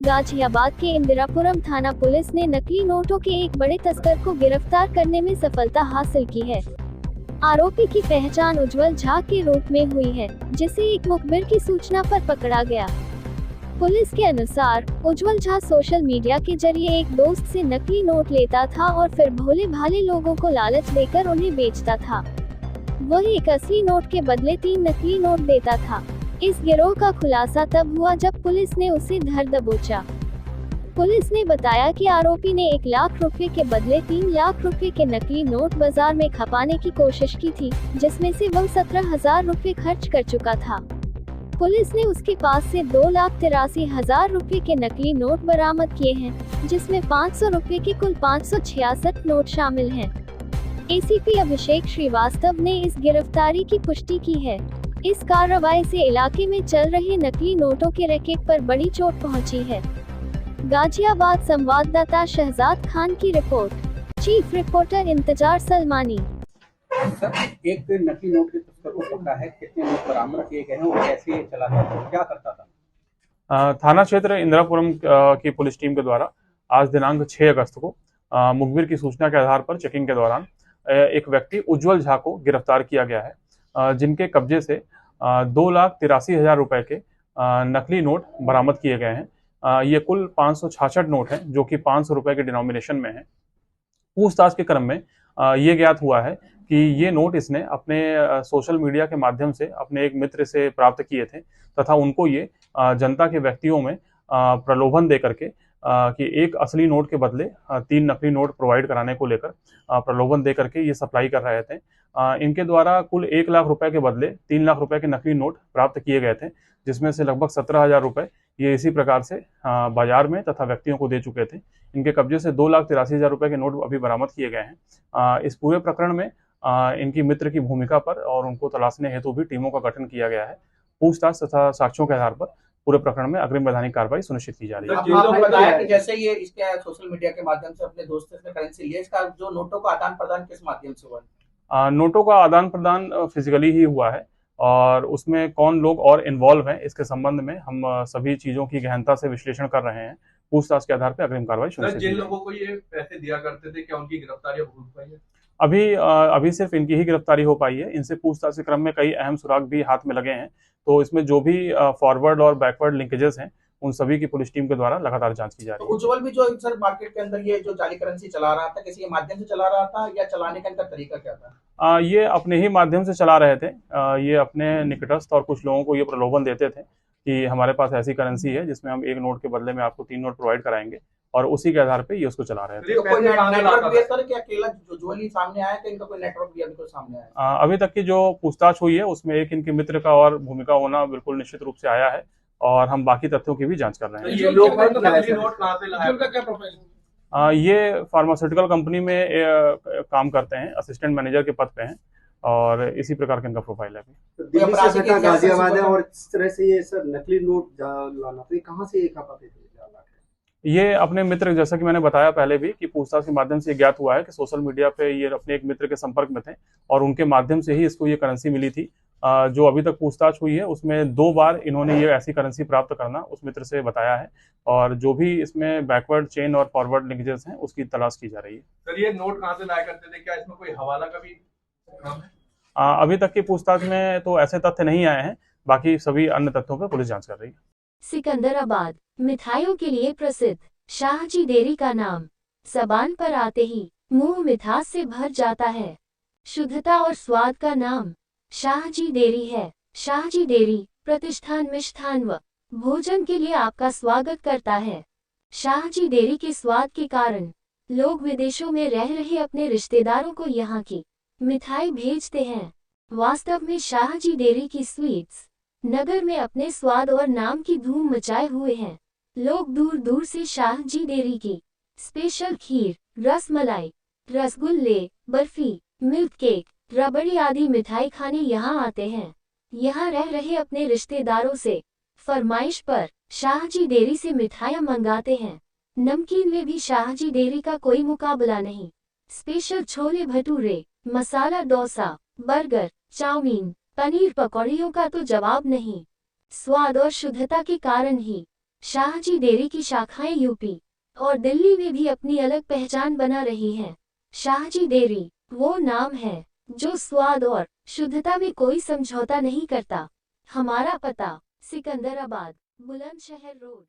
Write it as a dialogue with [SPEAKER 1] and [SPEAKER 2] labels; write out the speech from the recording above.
[SPEAKER 1] गाजियाबाद के इंदिरापुरम थाना पुलिस ने नकली नोटों के एक बड़े तस्कर को गिरफ्तार करने में सफलता हासिल की है। आरोपी की पहचान उज्जवल झा के रूप में हुई है, जिसे एक मुखबिर की सूचना पर पकड़ा गया। पुलिस के अनुसार उज्जवल झा सोशल मीडिया के जरिए एक दोस्त से नकली नोट लेता था और फिर भोले भाले लोगों को लालच देकर उन्हें बेचता था। वह एक असली नोट के बदले 3 नकली नोट देता था। इस गिरोह का खुलासा तब हुआ जब पुलिस ने उसे धर दबोचा। पुलिस ने बताया कि आरोपी ने 1 लाख रुपए के बदले 3 लाख रुपए के नकली नोट बाजार में खपाने की कोशिश की थी, जिसमें से वह 17,000 रुपए खर्च कर चुका था। पुलिस ने उसके पास से 2,83,000 रुपए के नकली नोट बरामद किए हैं, जिसमें 500 रुपए के कुल 566 नोट शामिल हैं। एसीपी अभिषेक श्रीवास्तव ने इस गिरफ्तारी की पुष्टि की है। इस कार्रवाई से इलाके में चल रहे नकली नोटों के रैकेट पर बड़ी चोट पहुंची है। गाजियाबाद संवाददाता शहजाद खान की रिपोर्ट। चीफ रिपोर्टर इंतजार सलमानी।
[SPEAKER 2] सर, एक नकली नोट के तस्कर को पकड़ा है, कितने नोट बरामद किए गए हैं और कैसे ये चलाता था, क्या करता था?
[SPEAKER 3] थाना क्षेत्र इंदिरापुरम की पुलिस टीम के द्वारा आज दिनांक 6 अगस्त को मुखबिर की सूचना के आधार पर चेकिंग के दौरान एक व्यक्ति उज्जवल झा को गिरफ्तार किया गया है, जिनके कब्जे से 2,83,000 रुपए के नकली नोट बरामद किए गए हैं। ये कुल 566 नोट हैं, जो कि 500 रुपए के डिनोमिनेशन में हैं। पूछताछ के क्रम में ये ज्ञात हुआ है कि ये नोट इसने अपने सोशल मीडिया के माध्यम से अपने एक मित्र से प्राप्त किए थे तथा उनको ये जनता के व्यक्तियों में प्रलोभन दे करके कि एक असली नोट के बदले 3 नकली नोट प्रोवाइड कराने को लेकर प्रलोभन दे करके ये सप्लाई कर रहे थे। इनके द्वारा कुल 1 लाख रुपए के बदले 3 लाख रुपए के नकली नोट प्राप्त किए गए थे, जिसमें से लगभग 17,000 रुपए ये इसी प्रकार से बाजार में तथा व्यक्तियों को दे चुके थे। इनके कब्जे से 2,83,000 रुपए के नोट अभी बरामद किए गए हैं। इस पूरे प्रकरण में इनकी मित्र की भूमिका पर और उनको तलाशने हेतु भी टीमों का गठन किया गया है। पूछताछ तथा साक्ष्यों के आधार पर पूरे प्रकरण में अग्रिम वैधानिक कार्रवाई सुनिश्चित की जा रही है।
[SPEAKER 2] आपने बताया कि जैसे ये इसके सोशल मीडिया के माध्यम से अपने दोस्त से करेंसी लिया, इसका जो नोटों का आदान प्रदान किस माध्यम से हुआ?
[SPEAKER 3] नोटों का आदान प्रदान फिजिकली ही हुआ है और उसमें कौन लोग और इन्वॉल्व हैं इसके संबंध में हम सभी चीजों की गहनता से विश्लेषण कर रहे हैं। पूछताछ के आधार पर अग्रिम कार्रवाई सुनिश्चित।
[SPEAKER 4] जिन लोगों को ये पैसे दिया करते थे, क्या उनकी गिरफ्तारी हो पाई है?
[SPEAKER 3] अभी सिर्फ इनकी ही गिरफ्तारी हो पाई है। इनसे पूछताछ के क्रम में कई अहम सुराग भी हाथ में लगे हैं, तो इसमें जो भी फॉरवर्ड और बैकवर्ड लिंकेजेस हैं उन सभी की पुलिस टीम के द्वारा लगातार जांच की जा रही है।
[SPEAKER 2] तो उज्जवल भी जो सर मार्केट के अंदर ये जो जाली करेंसी चला रहा था, किसी के माध्यम से चला रहा था या चलाने का इनका तरीका क्या था?
[SPEAKER 3] ये अपने ही माध्यम से चला रहे थे। ये अपने निकटस्थ और कुछ लोगों को ये प्रलोभन देते थे कि हमारे पास ऐसी करेंसी है जिसमें हम 1 नोट के बदले में आपको 3 नोट प्रोवाइड कराएंगे, और उसी के आधार पे ये उसको चला रहे थे।
[SPEAKER 2] तो कोई नेटवर्क भी है सर, क्या अकेला उज्जवल ही सामने आया कि इनका कोई नेटवर्क भी अभी कोई सामने आया?
[SPEAKER 3] अभी तक की जो पूछताछ हुई है उसमें एक इनके मित्र का और भूमिका होना बिल्कुल निश्चित रूप से आया है और हम बाकी तथ्यों की भी जांच कर रहे हैं।
[SPEAKER 4] ये लोग नकली नोट कहां से लाए? उनका क्या प्रोफेशन?
[SPEAKER 3] ये फार्मास्यूटिकल कंपनी में काम करते हैं, असिस्टेंट मैनेजर के पद पे हैं और इसी प्रकार का इनका प्रोफाइल है।
[SPEAKER 5] दिल्ली से सटा गाजियाबाद है और इस तरह से ये सर नकली नोट लाना, तो ये कहाँ से पाते थे?
[SPEAKER 3] ये अपने मित्र, जैसा कि मैंने बताया पहले भी कि पूछताछ के माध्यम से ये ज्ञात हुआ है कि सोशल मीडिया पे ये अपने एक मित्र के संपर्क में थे और उनके माध्यम से ही इसको ये करेंसी मिली थी। जो अभी तक पूछताछ हुई है उसमें 2 बार इन्होंने ये ऐसी करेंसी प्राप्त करना उस मित्र से बताया है और जो भी इसमें बैकवर्ड चेन और फॉरवर्ड लिंकेजेस हैं उसकी तलाश की जा रही है।
[SPEAKER 4] सर, ये नोट कहाँ से लाया करते थे? क्या इसमें कोई हवाला का भी काम है?
[SPEAKER 3] अभी तक की पूछताछ में तो ऐसे तथ्य नहीं आए हैं, बाकी सभी अन्य तथ्यों पर पुलिस जांच कर रही है।
[SPEAKER 1] सिकंदराबाद मिठाइयों के लिए प्रसिद्ध शाहजी डेयरी का नाम ज़बान पर आते ही मुंह मिठास से भर जाता है। शुद्धता और स्वाद का नाम शाहजी डेयरी है। शाहजी डेयरी प्रतिष्ठान मिष्ठान व भोजन के लिए आपका स्वागत करता है। शाहजी डेयरी के स्वाद के कारण लोग विदेशों में रह रहे अपने रिश्तेदारों को यहाँ की मिठाई भेजते हैं। वास्तव में शाहजी डेयरी की स्वीट्स नगर में अपने स्वाद और नाम की धूम मचाए हुए हैं। लोग दूर दूर से शाहजी डेयरी की स्पेशल खीर, रसमलाई, रसगुल्ले, बर्फी, मिल्क केक, रबड़ी आदि मिठाई खाने यहाँ आते हैं। यहाँ रह रहे अपने रिश्तेदारों से फरमाइश पर शाहजी डेयरी से मिठाइयाँ मंगाते हैं। नमकीन में भी शाहजी डेयरी का कोई मुकाबला नहीं। Special chole bhature, masala dosa, burger, chowmein, paneer पकौड़ियों का तो जवाब नहीं। स्वाद और शुद्धता के कारण ही शाहजी डेयरी की शाखाएं यूपी और दिल्ली में भी अपनी अलग पहचान बना रही हैं। शाहजी डेयरी वो नाम है जो स्वाद और शुद्धता में कोई समझौता नहीं करता। हमारा पता सिकंदराबाद, बुलंदशहर रोड।